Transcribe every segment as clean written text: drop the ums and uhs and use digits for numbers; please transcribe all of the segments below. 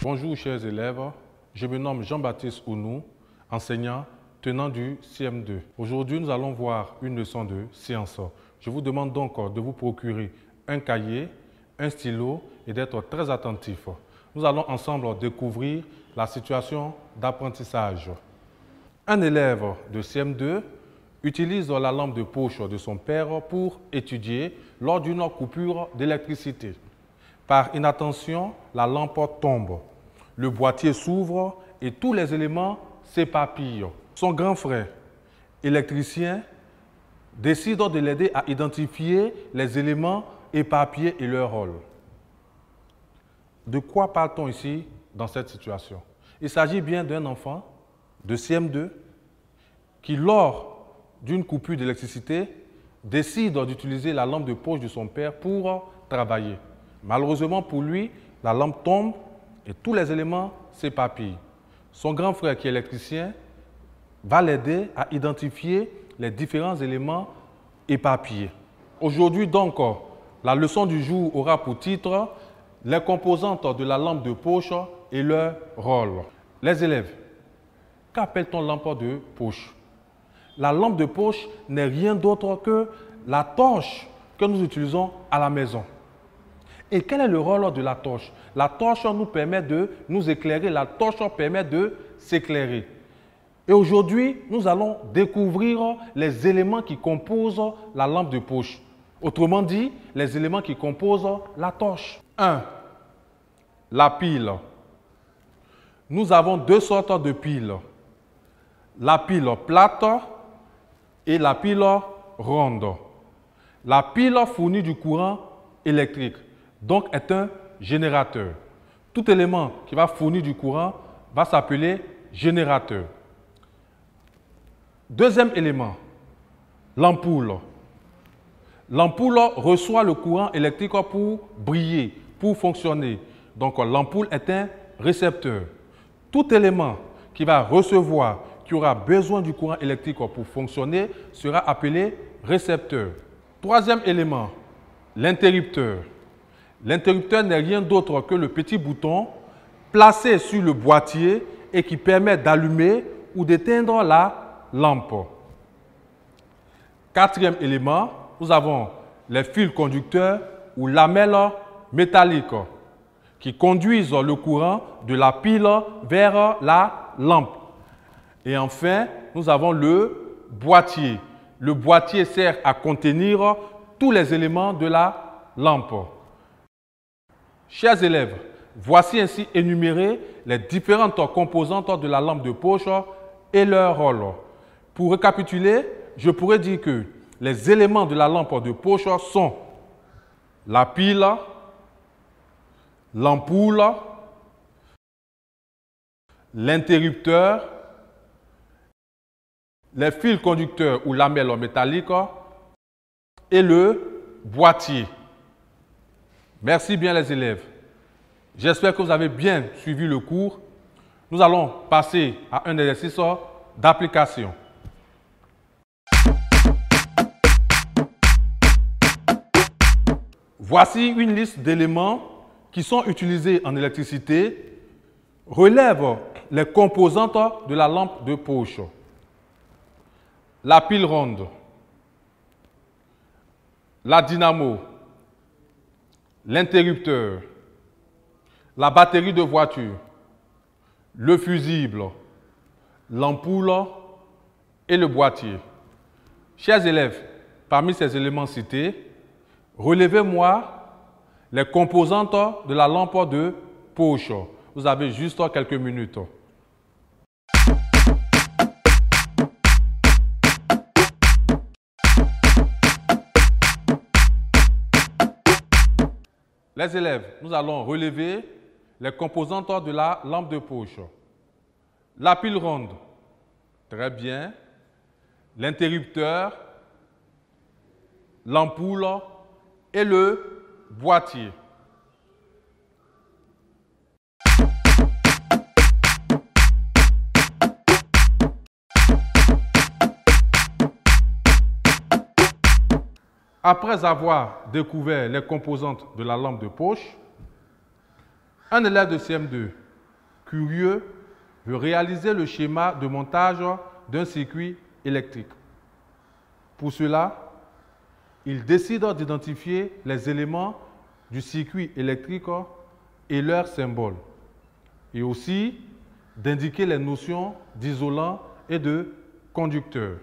Bonjour chers élèves, je me nomme Jean-Baptiste Ounou, enseignant tenant du CM2. Aujourd'hui, nous allons voir une leçon de sciences. Je vous demande donc de vous procurer un cahier, un stylo et d'être très attentif. Nous allons ensemble découvrir la situation d'apprentissage. Un élève de CM2 utilise la lampe de poche de son père pour étudier lors d'une coupure d'électricité. Par inattention, la lampe tombe. Le boîtier s'ouvre et tous les éléments s'éparpillent. Son grand frère, électricien, décide de l'aider à identifier les éléments éparpillés et leur rôle. De quoi parle-t-on ici dans cette situation? Il s'agit bien d'un enfant de CM2 qui, lors d'une coupure d'électricité, décide d'utiliser la lampe de poche de son père pour travailler. Malheureusement pour lui, la lampe tombe et tous les éléments s'éparpillent. Son grand frère qui est électricien va l'aider à identifier les différents éléments éparpillés. Aujourd'hui donc, la leçon du jour aura pour titre « Les composantes de la lampe de poche et leur rôle ». Les élèves, qu'appelle-t-on lampe de poche? La lampe de poche n'est rien d'autre que la torche que nous utilisons à la maison. Et quel est le rôle de la torche? La torche nous permet de nous éclairer, la torche permet de s'éclairer. Et aujourd'hui, nous allons découvrir les éléments qui composent la lampe de poche. Autrement dit, les éléments qui composent la torche. 1. La pile. Nous avons deux sortes de piles. La pile plate et la pile ronde. La pile fournit du courant électrique, donc est un générateur. Tout élément qui va fournir du courant va s'appeler générateur. Deuxième élément, l'ampoule. L'ampoule reçoit le courant électrique pour briller, pour fonctionner. Donc l'ampoule est un récepteur. Tout élément qui va recevoir, qui aura besoin du courant électrique pour fonctionner, sera appelé récepteur. Troisième élément, l'interrupteur. L'interrupteur n'est rien d'autre que le petit bouton placé sur le boîtier et qui permet d'allumer ou d'éteindre la lampe. Quatrième élément, nous avons les fils conducteurs ou lamelles métalliques qui conduisent le courant de la pile vers la lampe. Et enfin, nous avons le boîtier. Le boîtier sert à contenir tous les éléments de la lampe. Chers élèves, voici ainsi énumérées les différentes composantes de la lampe de poche et leur rôle. Pour récapituler, je pourrais dire que les éléments de la lampe de poche sont la pile, l'ampoule, l'interrupteur, les fils conducteurs ou lamelles métalliques et le boîtier. Merci bien les élèves. J'espère que vous avez bien suivi le cours. Nous allons passer à un exercice d'application. Voici une liste d'éléments qui sont utilisés en électricité. Relève les composantes de la lampe de poche. La pile ronde, la dynamo, l'interrupteur, la batterie de voiture, le fusible, l'ampoule et le boîtier. Chers élèves, parmi ces éléments cités, relevez-moi les composantes de la lampe de poche. Vous avez juste quelques minutes. Les élèves, nous allons relever les composantes de la lampe de poche. La pile ronde, très bien. L'interrupteur, l'ampoule et le boîtier. Après avoir découvert les composantes de la lampe de poche, un élève de CM2 curieux, veut réaliser le schéma de montage d'un circuit électrique. Pour cela, il décide d'identifier les éléments du circuit électrique et leurs symboles, et aussi d'indiquer les notions d'isolant et de conducteur.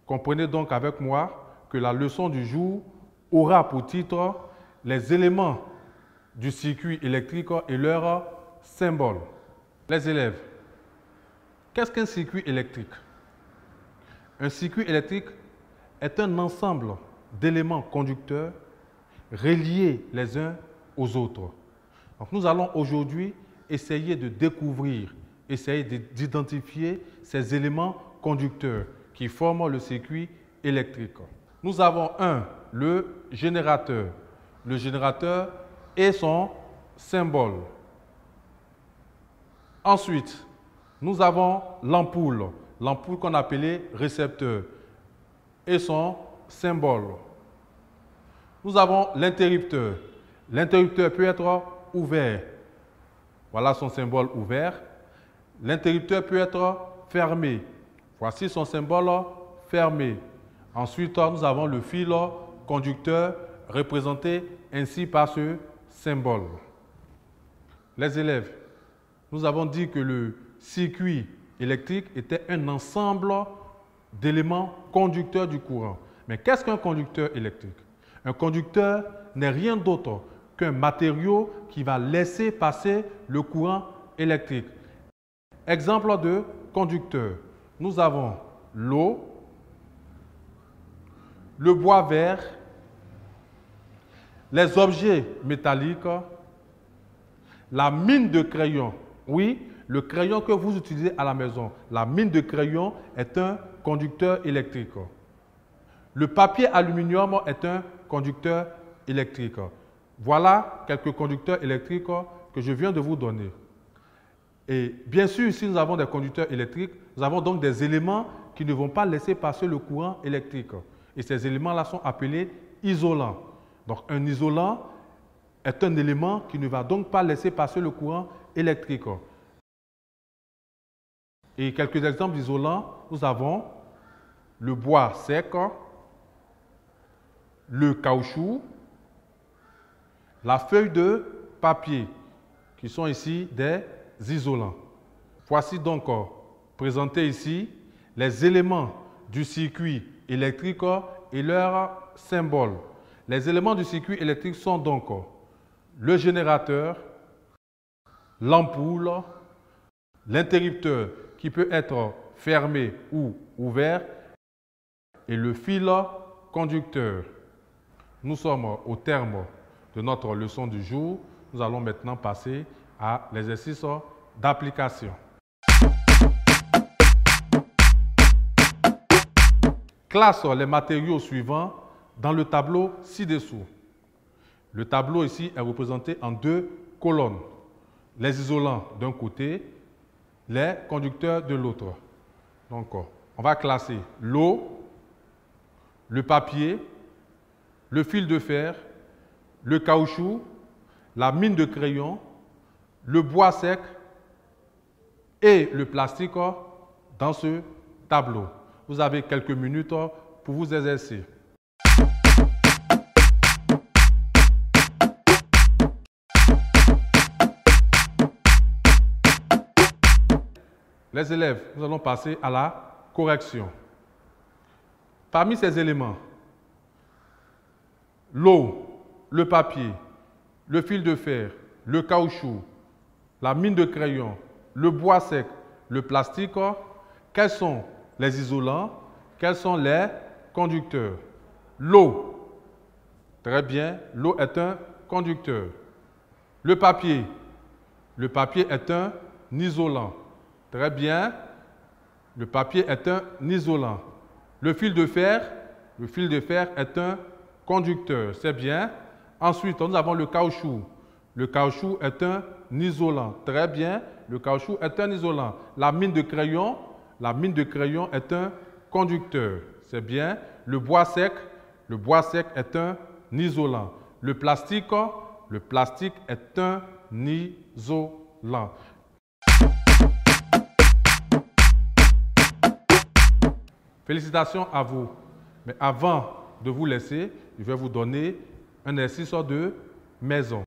Comprenez donc avec moi que la leçon du jour aura pour titre les éléments du circuit électrique et leurs symboles. Les élèves, qu'est-ce qu'un circuit électrique? Un circuit électrique est un ensemble d'éléments conducteurs reliés les uns aux autres. Donc nous allons aujourd'hui essayer de découvrir, essayer d'identifier ces éléments conducteurs qui forment le circuit électrique. Nous avons le générateur. Le générateur et son symbole. Ensuite, nous avons l'ampoule. L'ampoule qu'on appelait récepteur et son symbole. Nous avons l'interrupteur. L'interrupteur peut être ouvert. Voilà son symbole ouvert. L'interrupteur peut être fermé. Voici son symbole fermé. Ensuite, nous avons le fil conducteur représenté ainsi par ce symbole. Les élèves, nous avons dit que le circuit électrique était un ensemble d'éléments conducteurs du courant. Mais qu'est-ce qu'un conducteur électrique? Un conducteur n'est rien d'autre qu'un matériau qui va laisser passer le courant électrique. Exemple de conducteur. Nous avons l'eau, le bois vert, les objets métalliques, la mine de crayon. Oui, le crayon que vous utilisez à la maison. La mine de crayon est un conducteur électrique. Le papier aluminium est un conducteur électrique. Voilà quelques conducteurs électriques que je viens de vous donner. Et bien sûr, si nous avons des conducteurs électriques, nous avons donc des éléments qui ne vont pas laisser passer le courant électrique. Et ces éléments-là sont appelés isolants. Donc un isolant est un élément qui ne va donc pas laisser passer le courant électrique. Et quelques exemples d'isolants, nous avons le bois sec, le caoutchouc, la feuille de papier, qui sont ici des isolants. Voici donc présentés ici les éléments du circuit électrique et leurs symboles. Les éléments du circuit électrique sont donc le générateur, l'ampoule, l'interrupteur qui peut être fermé ou ouvert et le fil conducteur. Nous sommes au terme de notre leçon du jour. Nous allons maintenant passer à l'exercice d'application. Classe les matériaux suivants dans le tableau ci-dessous. Le tableau ici est représenté en deux colonnes. Les isolants d'un côté, les conducteurs de l'autre. Donc, on va classer l'eau, le papier, le fil de fer, le caoutchouc, la mine de crayon, le bois sec et le plastique dans ce tableau. Vous avez quelques minutes pour vous exercer. Les élèves, nous allons passer à la correction. Parmi ces éléments, l'eau, le papier, le fil de fer, le caoutchouc, la mine de crayon, le bois sec, le plastique, quels sont les isolants, quels sont les conducteurs? L'eau, très bien, l'eau est un conducteur. Le papier est un isolant. Très bien, le papier est un isolant. Le fil de fer est un conducteur, c'est bien. Ensuite, nous avons le caoutchouc. Le caoutchouc est un isolant. Très bien, le caoutchouc est un isolant. La mine de crayon est un conducteur, c'est bien. Le bois sec est un isolant. Le plastique est un isolant. Félicitations à vous. Mais avant de vous laisser, je vais vous donner un exercice de maison.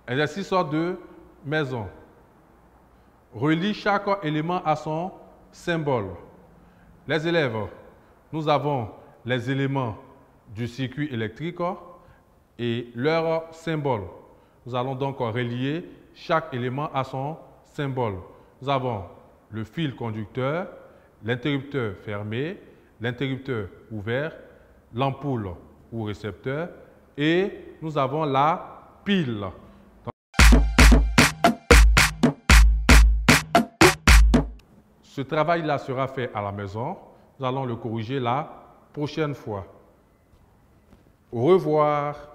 Exercice de maison. Relie chaque élément à son symbole. Les élèves, nous avons les éléments du circuit électrique et leur symbole. Nous allons donc relier chaque élément à son symbole. Nous avons le fil conducteur, l'interrupteur fermé, l'interrupteur ouvert, l'ampoule ou récepteur et nous avons la pile. Ce travail-là sera fait à la maison. Nous allons le corriger la prochaine fois. Au revoir.